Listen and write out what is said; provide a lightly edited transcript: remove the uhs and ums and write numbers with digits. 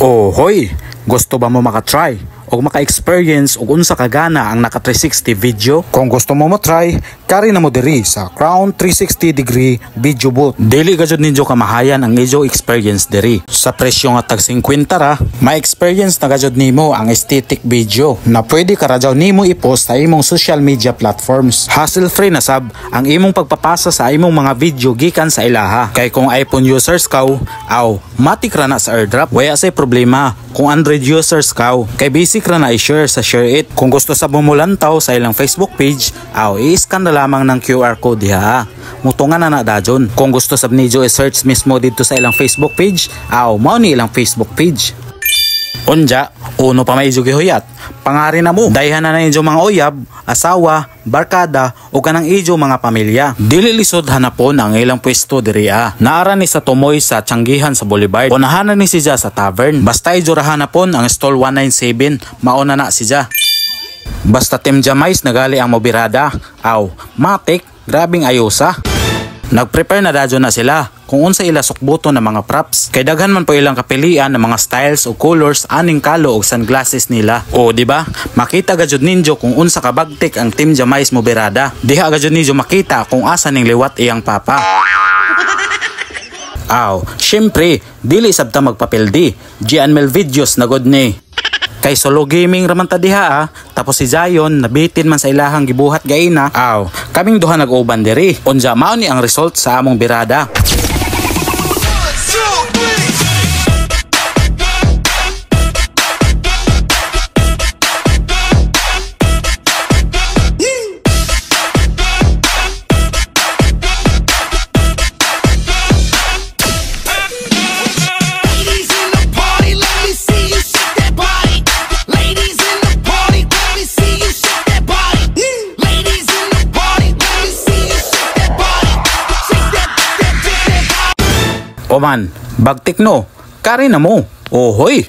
Oh, hoy! Gusto ba mo makatry o maka-experience o unsa kagana ang naka 360 video? Kung gusto mo try, kari na mo diri sa Crown 360 degree video booth. Dili gajud ninyo kamahayan ang ijo experience diri. Sa presyo nga tag 50 ra, ma-experience na gajud nimo ang aesthetic video na pwede ka ra jaw nimo i-post sa imong social media platforms. Hassle-free na sab ang imong pagpapasa sa imong mga video gikan sa ilaha. Kay kung iPhone users kaw, matik ra na sa airdrop. Waya say problema kung Android users kaw, kay basic ra na i-share sa share it. Kung gusto sa bumulantaw sa ilang Facebook page, i-scan na lamang ng QR code diha. Mutungan na dajon. Kung gusto sab nijo i-search mismo dito sa ilang Facebook page, mao ni ilang Facebook page. Unja, uno pa may gihuyat. Pangari na mo, dayhan na ninyo mga uyab, asawa, barkada o kanang ijo mga pamilya. Dili lisod hanapon ang ilang pwesto diri Naara ni sa tumoy sa Tianggihan sa Boulevard. Unahan ni siya sa tavern. Basta ijo ra hanapon ang stall 197, mauna na siya. Basta Team Jamais nagali ang mobirada. Matik, grabing ayosa. Nag-prepare na dadyo na sila kung unsa ila sukbuto na mga props. Kay daghan man po ilang kapilian ng mga styles o colors aning kalo og sunglasses nila. O di ba? Makita gajud ninyo kung unsa kabagtik ang Team Jamais mobirada. Diha gajud ninyo makita kung asa ning liwat iyang papa. Syempre, dili sabta magpapildi. Gianmel videos na god ni. Kay solo gaming raman ta diha tapos si Zion nabitin man sa ilahang gibuhat gaina. Kaming duha nag-uban diri. Unja mao ni ang result sa among birada. Oman, bagtik no, kari na mo. Hoy!